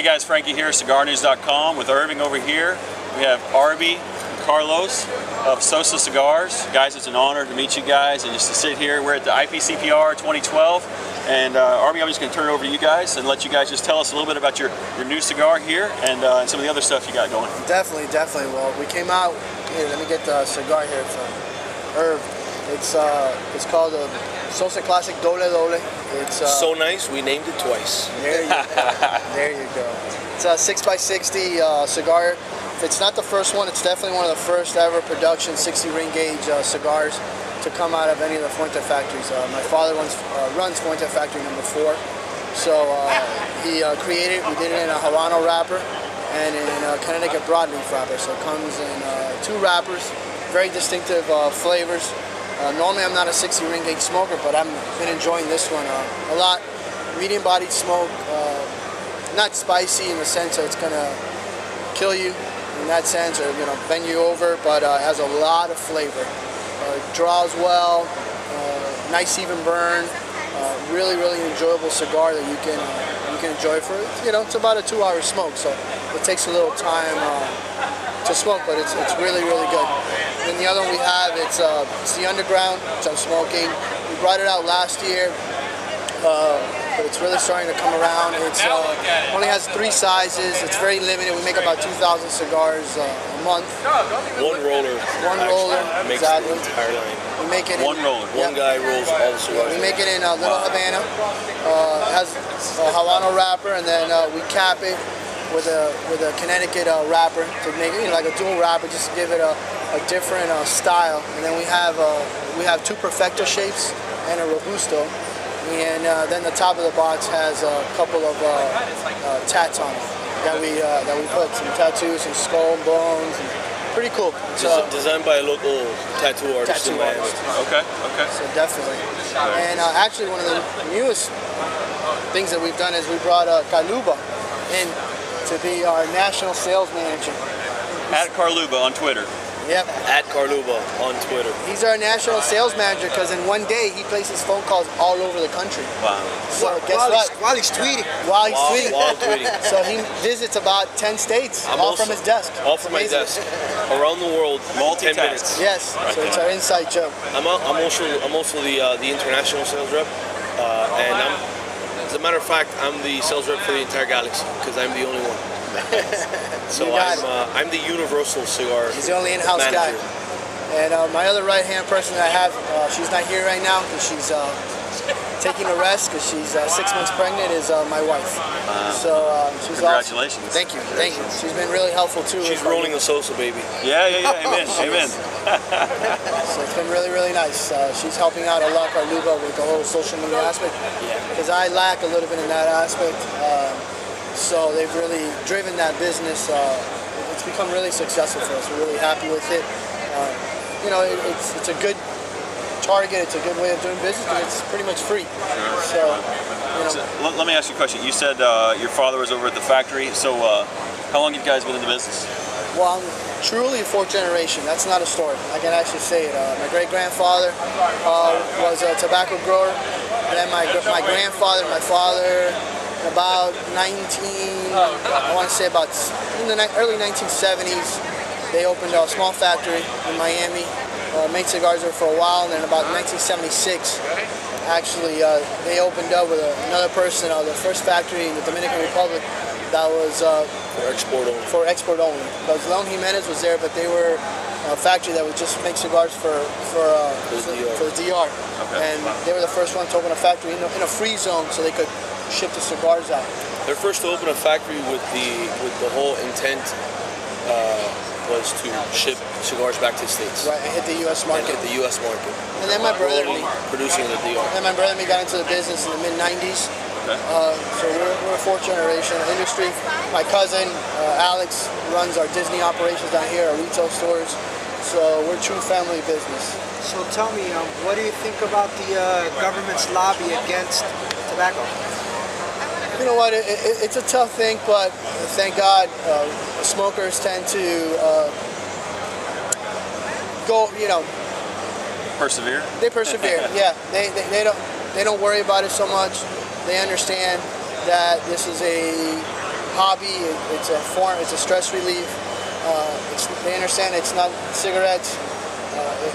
Hey guys, Frankie here, cigarnews.com with Irving over here. We have Arby and Carlos of Sosa Cigars. Guys, it's an honor to meet you guys and just to sit here. We're at the IPCPR 2012. And Arby, I'm just going to turn it over to you guys and let you guys just tell us a little bit about your new cigar here and some of the other stuff you got going. Definitely. Well, we came out here. Let me get the cigar here from Irv. It's called a Sosa Classic Dole Dole. It's so nice. We named it twice. There you go. There you go. It's a 6x60 cigar. If it's not the first one, it's definitely one of the first ever production 60 ring gauge cigars to come out of any of the Fuente factories. My father runs Fuente factory number 4. So he created it. We did it in a Habano wrapper and in a Connecticut broadleaf wrapper. So it comes in 2 wrappers, very distinctive flavors. Normally I'm not a 60 ring gauge smoker, but I've been enjoying this one a lot. Medium bodied smoke, not spicy in the sense that it's gonna kill you in that sense, or bend you over, but it has a lot of flavor. Draws well, nice even burn, really enjoyable cigar that you can enjoy for it's about a 2-hour smoke, so it takes a little time to smoke, but it's really good. And the other one we have, it's the Underground, which I'm smoking. We brought it out last year, but it's really starting to come around. It only has 3 sizes. It's very limited. We make about 2,000 cigars a month. One roller. Exactly. Makes the entire line. We make it one roller. One guy rolls all the cigars. We make it in Little Havana. It has a Habano wrapper, and then we cap it with a Connecticut wrapper to make it like a dual wrapper, just to give it a different style. And then we have 2 Perfecto shapes and a Robusto. And then the top of the box has a couple of tats on it that we put some tattoos, some skull bones, and pretty cool. Designed by a local tattoo artist. Okay. So definitely. And actually, one of the newest things that we've done is we brought Caluba in to be our national sales manager. At Carluba on Twitter. Yep. At Carluba on Twitter. He's our national sales manager because in one day he places phone calls all over the country. Wow. So guess what? While he's tweeting. While he's tweeting. While tweeting. So he visits about 10 states, all from his desk. All from my desk. Around the world, 10 minutes. Yes. So it's our inside joke. I'm also the international sales rep, and as a matter of fact, I'm the sales rep for the entire galaxy because I'm the only one. So I'm the universal cigar. He's the only in-house guy. And my other right-hand person that I have, she's not here right now because she's taking a rest because she's 6 months pregnant, is my wife. So she's congratulations. Awesome. Thank you. She's been really helpful too. She's rolling the Sosa, baby. Yeah. Amen. So it's been really nice. She's helping out a lot, Carluba, with the whole social media aspect. Because I lack a little bit in that aspect. So they've really driven that business. It's become really successful for us. We're really happy with it. It's a good target. It's a good way of doing business, and it's pretty much free. So let me ask you a question. You said your father was over at the factory. So how long have you guys been in the business? Well, I'm truly a 4th generation. That's not a story. I can actually say it. My great-grandfather was a tobacco grower, and then my grandfather, my father. About in the early 1970s, they opened a small factory in Miami, made cigars there for a while, and then about 1976, actually, they opened up with another person, the first factory in the Dominican Republic that was for export only. Because Leon Jimenez was there, but they were a factory that would just make cigars for the DR. Okay. And they were the first one to open a factory in a free zone so they could ship the cigars out. They're first to open a factory with the whole intent was to ship cigars back to the States. Right, and hit the U.S. market. And then my brother and me. Producing the DR. And my brother and me got into the business in the mid-90s. Okay. So we're a 4th generation industry. My cousin, Alex, runs our Disney operations down here, our retail stores. So we're true family business. So tell me, what do you think about the government's lobby against tobacco? You know what, it's a tough thing, but thank God smokers tend to go, Persevere? They persevere, yeah. They don't worry about it so much. They understand that this is a hobby. It's a form. It's a stress relief. They understand it's not cigarettes.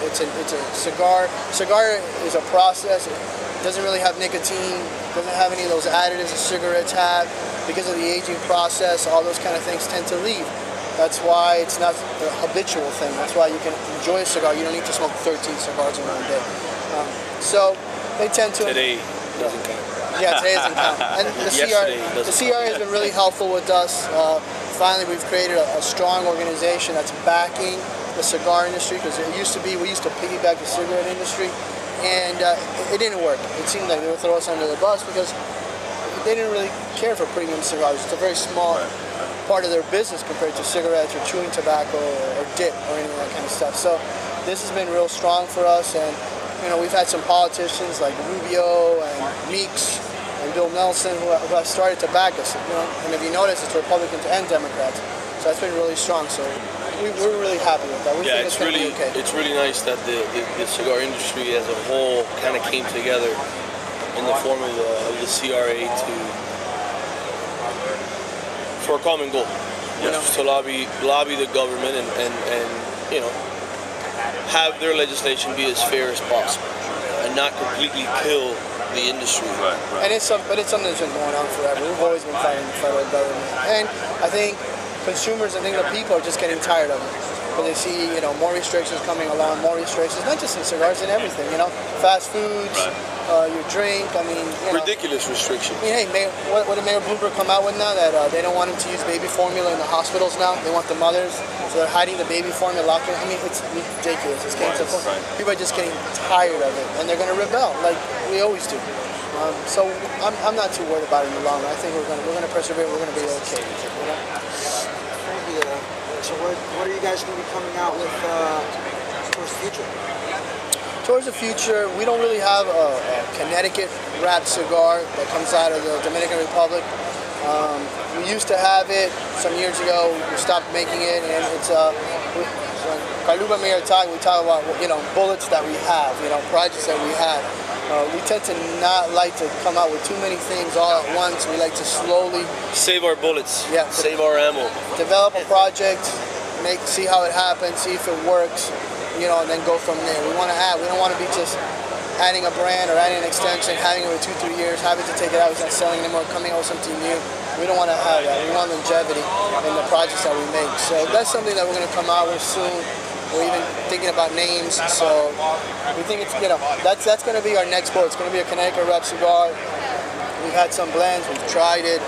It's a cigar. Cigar is a process. It doesn't really have nicotine. Doesn't have any of those additives that cigarettes have. Because of the aging process, all those kind of things tend to leave. That's why it's not a habitual thing. That's why you can enjoy a cigar. You don't need to smoke 13 cigars in one day. So they tend to. Today doesn't count. Yeah, today doesn't count. And the CR has been really helpful with us. Finally, we've created a strong organization that's backing the cigar industry, because we used to piggyback the cigarette industry, and it didn't work. It seemed like they would throw us under the bus because they didn't really care for premium cigars. It's a very small part of their business compared to cigarettes or chewing tobacco or dip or any of that kind of stuff. So this has been real strong for us, and we've had some politicians like Rubio and Meeks and Bill Nelson who have started to back us. And if you notice, it's Republicans and Democrats. So that's been really strong. So we're really happy with that. We think it's really okay. It's really nice that the cigar industry as a whole kind of came together in the form of the CRA for a common goal, to lobby the government and have their legislation be as fair as possible and not completely kill the industry. And it's something that's been going on forever. We've always been fighting the federal government, and I think consumers, the people are just getting tired of it. But they see, more restrictions coming along, more restrictions, not just in cigars, in everything, fast foods, your drink, ridiculous restrictions. Hey, what did Mayor Bloomberg come out with now? That they don't want him to use baby formula in the hospitals now. They want the mothers, so they're hiding the baby formula, locking. It's ridiculous. It's getting to the point. People are just getting tired of it, and they're going to rebel like we always do. So I'm not too worried about it in the long run. I think we're going to persevere. We're going to be okay. So what are you guys going to be coming out with towards the future? Towards the future, we don't really have a Connecticut wrapped cigar that comes out of the Dominican Republic. We used to have it some years ago. We stopped making it, and it's Kaluba Mayatag. We talk about bullets that we have, projects that we have. We tend to not like to come out with too many things all at once. We like to slowly save our bullets. Yeah. Save our ammo. Develop a project, see how it happens, see if it works, and then go from there. We want to add. We don't want to be just adding a brand or adding an extension, having it for 2-3 years, having to take it out, it's not selling anymore, coming out with something new. We don't want to have that. We want longevity in the projects that we make. So that's something that we're going to come out with soon. We're even thinking about names, so we think it's that's going to be our next bowl. It's going to be a Connecticut wrap cigar. We've had some blends, we've tried it,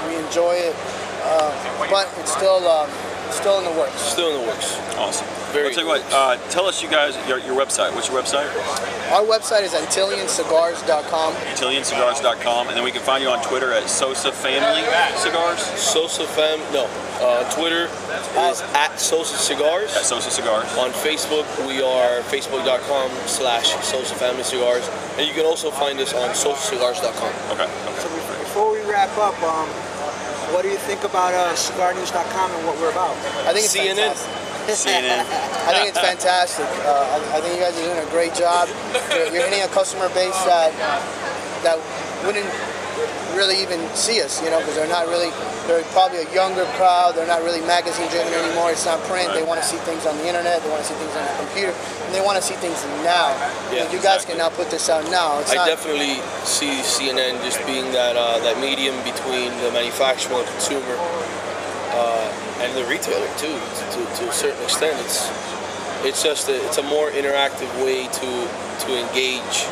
we enjoy it, but it's still in the works. Still in the works. Awesome. I'll tell you what, tell us your website. What's your website? Our website is AntillianCigars.com. AntillianCigars.com, and then we can find you on Twitter at Sosa Family Cigars. Twitter is at Sosa Cigars. At Sosa Cigars. On Facebook, we are facebook.com/Sosa Family Cigars, and you can also find us on SosaCigars.com. Okay. So before we wrap up, what do you think about CigarNews.com and what we're about? I think it's CNN. CNN. I think it's fantastic. I think you guys are doing a great job. You're hitting a customer base that wouldn't really even see us, because they're probably a younger crowd. They're not really magazine driven anymore. It's not print. They want to see things on the internet. They want to see things on the computer, and they want to see things now. Yeah, you guys can now put this out now. I definitely see CNN just being that medium between the manufacturer and the consumer. And the retailer too, to a certain extent. It's a more interactive way to engage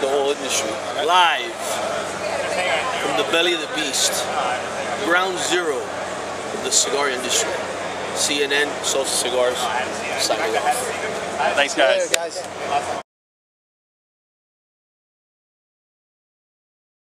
the whole industry. Live from the belly of the beast, ground zero of the cigar industry. CNN, Sosa Cigars, signing off. Thanks, guys. Later, guys.